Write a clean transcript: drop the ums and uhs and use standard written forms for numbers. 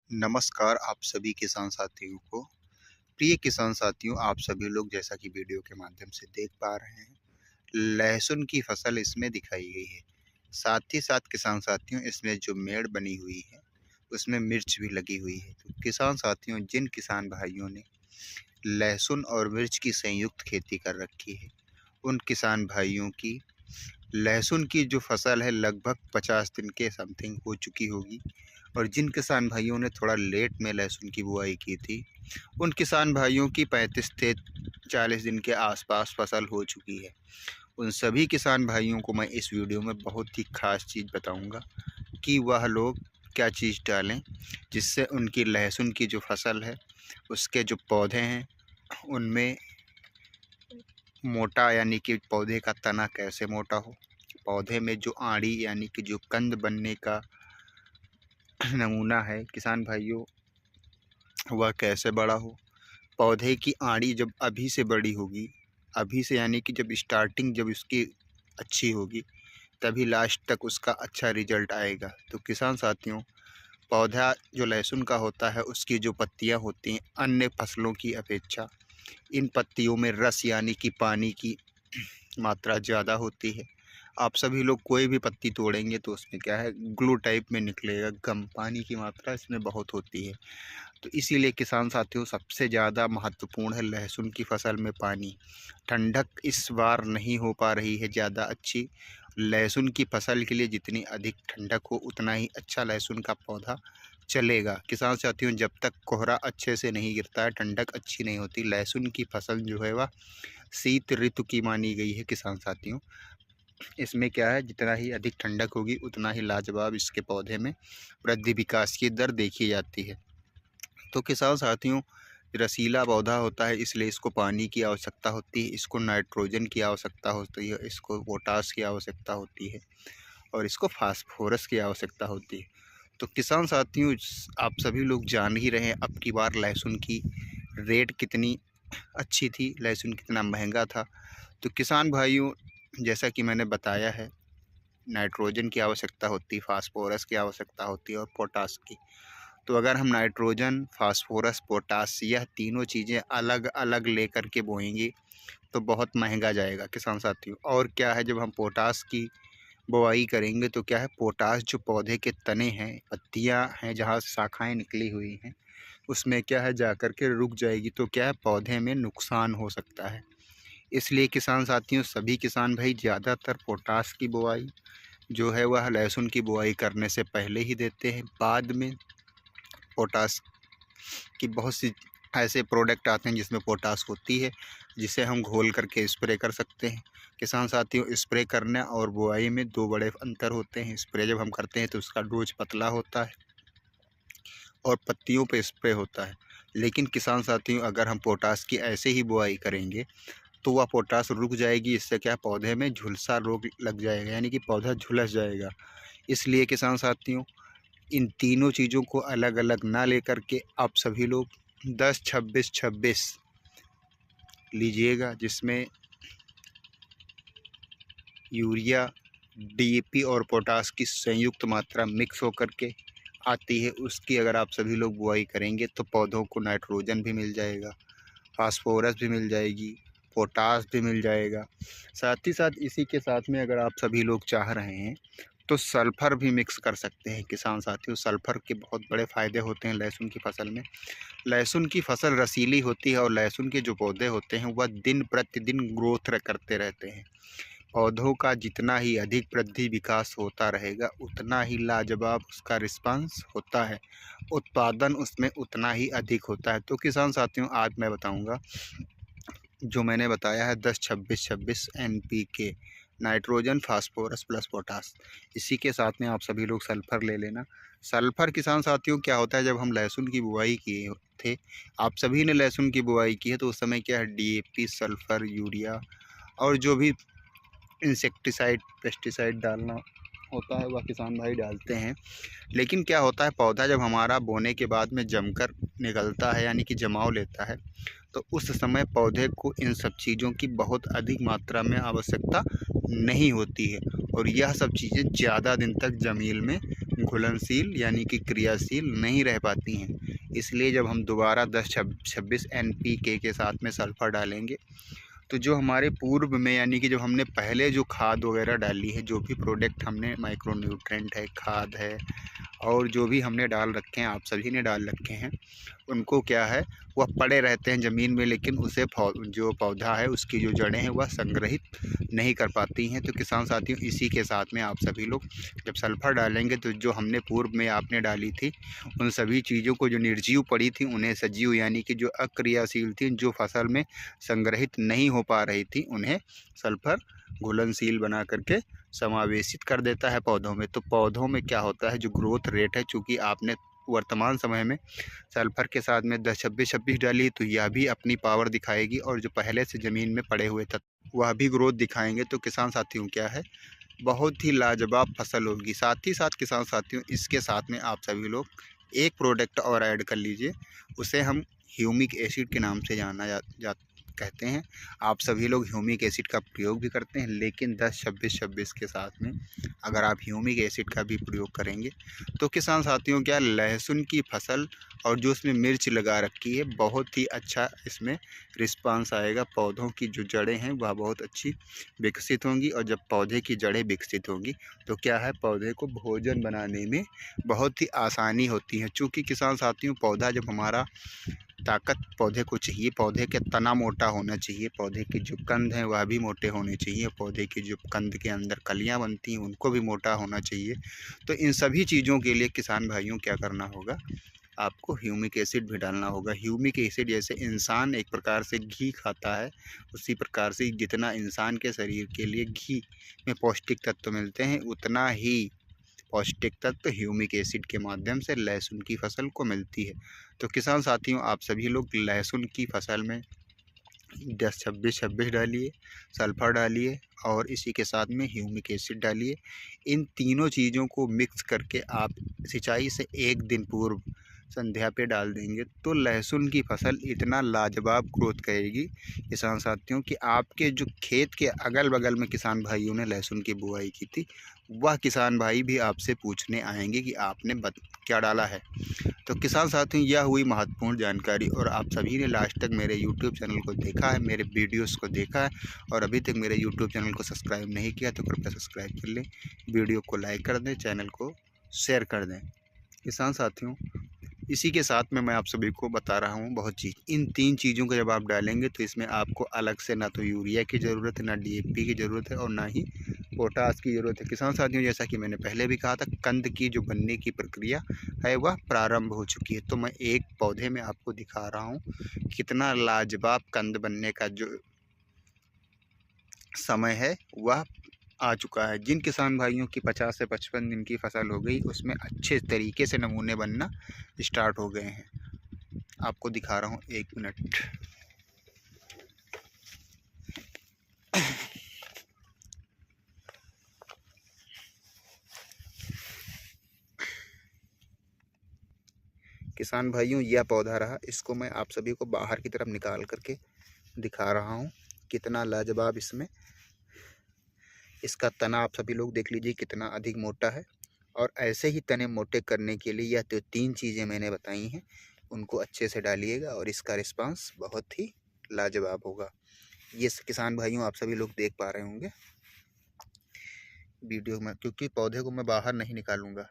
नमस्कार आप सभी किसान साथियों को। प्रिय किसान साथियों, आप सभी लोग जैसा कि वीडियो के माध्यम से देख पा रहे हैं, लहसुन की फसल इसमें दिखाई गई है। साथ ही साथ किसान साथियों, इसमें जो मेड़ बनी हुई है उसमें मिर्च भी लगी हुई है। तो किसान साथियों, जिन किसान भाइयों ने लहसुन और मिर्च की संयुक्त खेती कर रखी है, उन किसान भाइयों की लहसुन की जो फसल है लगभग 50 दिन के समथिंग हो चुकी होगी। और जिन किसान भाइयों ने थोड़ा लेट में लहसुन की बुआई की थी, उन किसान भाइयों की 35 से 40 दिन के आसपास फसल हो चुकी है। उन सभी किसान भाइयों को मैं इस वीडियो में बहुत ही ख़ास चीज़ बताऊंगा कि वह लोग क्या चीज़ डालें जिससे उनकी लहसुन की जो फसल है उसके जो पौधे हैं उनमें मोटा यानी कि पौधे का तना कैसे मोटा हो, पौधे में जो आड़ी यानी कि जो कंद बनने का नमूना है किसान भाइयों वह कैसे बड़ा हो। पौधे की आड़ी जब अभी से बड़ी होगी, अभी से यानी कि जब स्टार्टिंग जब इसकी अच्छी होगी तभी लास्ट तक उसका अच्छा रिजल्ट आएगा। तो किसान साथियों, पौधा जो लहसुन का होता है उसकी जो पत्तियां होती हैं अन्य फसलों की अपेक्षा इन पत्तियों में रस यानी कि पानी की मात्रा ज़्यादा होती है। आप सभी लोग कोई भी पत्ती तोड़ेंगे तो उसमें क्या है, ग्लू टाइप में निकलेगा, गम पानी की मात्रा इसमें बहुत होती है। तो इसीलिए किसान साथियों, सबसे ज़्यादा महत्वपूर्ण है लहसुन की फसल में पानी। ठंडक इस बार नहीं हो पा रही है ज़्यादा अच्छी। लहसुन की फसल के लिए जितनी अधिक ठंडक हो उतना ही अच्छा लहसुन का पौधा चलेगा। किसान साथियों, जब तक कोहरा अच्छे से नहीं गिरता है, ठंडक अच्छी नहीं होती। लहसुन की फसल जो है वह शीत ऋतु की मानी गई है किसान साथियों। इसमें क्या है, जितना ही अधिक ठंडक होगी उतना ही लाजवाब इसके पौधे में वृद्धि विकास की दर देखी जाती है। तो किसान साथियों, रसीला पौधा होता है इसलिए इसको पानी की आवश्यकता होती है, इसको नाइट्रोजन की आवश्यकता होती है, इसको पोटास की आवश्यकता होती है और इसको फास्फोरस की आवश्यकता होती है। तो किसान साथियों, आप सभी लोग जान ही रहे हैं अब की बार लहसुन की रेट कितनी अच्छी थी, लहसुन कितना महंगा था। तो किसान भाइयों, जैसा कि मैंने बताया है, नाइट्रोजन की आवश्यकता होती है, फास्फोरस की आवश्यकता होती है और पोटास की। तो अगर हम नाइट्रोजन, फास्फोरस, पोटास यह तीनों चीज़ें अलग अलग लेकर के बोएंगे तो बहुत महंगा जाएगा किसान साथियों। और क्या है, जब हम पोटास की बुआई करेंगे तो क्या है, पोटास जो पौधे के तने हैं, पत्तियां हैं, जहाँ शाखाएं निकली हुई हैं, उसमें क्या है जा कर के रुक जाएगी। तो क्या है, पौधे में नुकसान हो सकता है। इसलिए किसान साथियों, सभी किसान भाई ज़्यादातर पोटास की बुआई जो है वह लहसुन की बुआई करने से पहले ही देते हैं। बाद में पोटास की बहुत सी ऐसे प्रोडक्ट आते हैं जिसमें पोटास होती है, जिसे हम घोल करके स्प्रे कर सकते हैं। किसान साथियों, स्प्रे करने और बुआई में दो बड़े अंतर होते हैं। स्प्रे जब हम करते हैं तो उसका डोज पतला होता है और पत्तियों पे स्प्रे होता है। लेकिन किसान साथियों, अगर हम पोटास की ऐसे ही बुआई करेंगे तो वह पोटास रुक जाएगी। इससे क्या, पौधे में झुलसा रोग लग जाएगा यानी कि पौधा झुलस जाएगा। इसलिए किसान साथियों, इन तीनों चीज़ों को अलग अलग ना लेकर के आप सभी लोग 10-26-26 लीजिएगा, जिसमें यूरिया, डीएपी और पोटास की संयुक्त मात्रा मिक्स होकर के आती है। उसकी अगर आप सभी लोग बुआई करेंगे तो पौधों को नाइट्रोजन भी मिल जाएगा, फास्फोरस भी मिल जाएगी, पोटास भी मिल जाएगा। साथ ही साथ इसी के साथ में अगर आप सभी लोग चाह रहे हैं तो सल्फ़र भी मिक्स कर सकते हैं किसान साथियों। सल्फ़र के बहुत बड़े फ़ायदे होते हैं लहसुन की फसल में। लहसुन की फसल रसीली होती है और लहसुन के जो पौधे होते हैं वह दिन प्रतिदिन ग्रोथ करते रहते हैं। पौधों का जितना ही अधिक वृद्धि विकास होता रहेगा उतना ही लाजवाब उसका रिस्पांस होता है, उत्पादन उसमें उतना ही अधिक होता है। तो किसान साथियों, आज मैं बताऊंगा जो मैंने बताया है 10-26-26 NPK, nitrogen, phosphorus plus potash. इसी के साथ में आप सभी लोग सल्फ़र ले लेना। सल्फ़र किसान साथियों क्या होता है, जब हम लहसुन की बुआई किए थे, आप सभी ने लहसुन की बुआई की है, तो उस समय क्या है, डीएपी, सल्फ़र, यूरिया और जो भी इंसेक्टिसाइड, पेस्टिसाइड डालना होता है वह किसान भाई डालते हैं। लेकिन क्या होता है, पौधा जब हमारा बोने के बाद में जमकर निकलता है यानी कि जमाव लेता है, तो उस समय पौधे को इन सब चीज़ों की बहुत अधिक मात्रा में आवश्यकता नहीं होती है और यह सब चीज़ें ज़्यादा दिन तक ज़मीन में घुलनशील यानी कि क्रियाशील नहीं रह पाती हैं। इसलिए जब हम दोबारा 10-26 NPK के साथ में सल्फ़र डालेंगे तो जो हमारे पूर्व में यानी कि जब हमने पहले जो खाद वगैरह डाली है, जो भी प्रोडक्ट हमने माइक्रो न्यूट्रेंट है, खाद है और जो भी हमने डाल रखे हैं, आप सभी ने डाल रखे हैं, उनको क्या है वह पड़े रहते हैं ज़मीन में, लेकिन उसे जो पौधा है उसकी जो जड़ें हैं वह संग्रहित नहीं कर पाती हैं। तो किसान साथियों, इसी के साथ में आप सभी लोग जब सल्फ़र डालेंगे तो जो हमने पूर्व में आपने डाली थी उन सभी चीज़ों को जो निर्जीव पड़ी थी उन्हें सजीव यानी कि जो अक्रियाशील थी, जो फसल में संग्रहित नहीं हो पा रही थी, उन्हें सल्फ़र घुलनशील बना करके समावेशित कर देता है पौधों में। तो पौधों में क्या होता है, जो ग्रोथ रेट है, चूँकि आपने वर्तमान समय में सल्फ़र के साथ में 10-26-26 डाली तो यह भी अपनी पावर दिखाएगी और जो पहले से ज़मीन में पड़े हुए तत्व वह भी ग्रोथ दिखाएंगे। तो किसान साथियों क्या है, बहुत ही लाजवाब फसल होगी। साथ ही साथ किसान साथियों, इसके साथ में आप सभी लोग एक प्रोडक्ट और ऐड कर लीजिए, उसे हम ह्यूमिक एसिड के नाम से जाना कहते हैं। आप सभी लोग ह्यूमिक एसिड का प्रयोग भी करते हैं, लेकिन 10-26-26 के साथ में अगर आप ह्यूमिक एसिड का भी प्रयोग करेंगे तो किसान साथियों क्या, लहसुन की फसल और जो उसमें मिर्च लगा रखी है, बहुत ही अच्छा इसमें रिस्पांस आएगा। पौधों की जो जड़ें हैं वह बहुत अच्छी विकसित होंगी और जब पौधे की जड़ें विकसित होंगी तो क्या है, पौधे को भोजन बनाने में बहुत ही आसानी होती है। चूँकि किसान साथियों, पौधा जब हमारा ताकत पौधे को चाहिए, पौधे के तना मोटा होना चाहिए, पौधे के जो कंद हैं वह भी मोटे होने चाहिए, पौधे की जो कंद के अंदर कलियां बनती हैं उनको भी मोटा होना चाहिए। तो इन सभी चीज़ों के लिए किसान भाइयों क्या करना होगा, आपको ह्यूमिक एसिड भी डालना होगा। ह्यूमिक एसिड जैसे इंसान एक प्रकार से घी खाता है, उसी प्रकार से जितना इंसान के शरीर के लिए घी में पौष्टिक तत्व मिलते हैं, उतना ही पौष्टिक तत्व ह्यूमिक एसिड के माध्यम से लहसुन की फसल को मिलती है। तो किसान साथियों, आप सभी लोग लहसुन की फसल में 10-26-26 डालिए, सल्फ़र डालिए और इसी के साथ में ह्यूमिक एसिड डालिए। इन तीनों चीज़ों को मिक्स करके आप सिंचाई से एक दिन पूर्व संध्या पे डाल देंगे तो लहसुन की फसल इतना लाजवाब ग्रोथ करेगी किसान साथियों कि आपके जो खेत के अगल बगल में किसान भाइयों ने लहसुन की बुआई की थी, वह किसान भाई भी आपसे पूछने आएंगे कि आपने क्या डाला है। तो किसान साथियों, यह हुई महत्वपूर्ण जानकारी और आप सभी ने लास्ट तक मेरे यूट्यूब चैनल को देखा है, मेरे वीडियोस को देखा है और अभी तक मेरे यूट्यूब चैनल को सब्सक्राइब नहीं किया तो कृपया सब्सक्राइब कर लें, वीडियो को लाइक कर दें, चैनल को शेयर कर दें। किसान साथियों, इसी के साथ में मैं आप सभी को बता रहा हूँ बहुत चीज़, इन 3 चीज़ों को जब आप डालेंगे तो इसमें आपको अलग से ना तो यूरिया की ज़रूरत है, ना DAP की ज़रूरत है और ना ही पोटास की ज़रूरत है। किसान साथियों, जैसा कि मैंने पहले भी कहा था, कंद की जो बनने की प्रक्रिया है वह प्रारंभ हो चुकी है। तो मैं एक पौधे में आपको दिखा रहा हूँ कितना लाजवाब कंद बनने का जो समय है वह आ चुका है। जिन किसान भाइयों की 50 से 55 दिन की फसल हो गई, उसमें अच्छे तरीके से नमूने बनना स्टार्ट हो गए हैं। आपको दिखा रहा हूँ, 1 मिनट। किसान भाइयों, यह पौधा रहा, इसको मैं आप सभी को बाहर की तरफ निकाल करके दिखा रहा हूँ कितना लाजवाब इसमें इसका तना आप सभी लोग देख लीजिए कितना अधिक मोटा है। और ऐसे ही तने मोटे करने के लिए यह तो 3 चीज़ें मैंने बताई हैं, उनको अच्छे से डालिएगा और इसका रिस्पांस बहुत ही लाजवाब होगा। ये किसान भाइयों, आप सभी लोग देख पा रहे होंगे वीडियो में, क्योंकि पौधे को मैं बाहर नहीं निकालूंगा।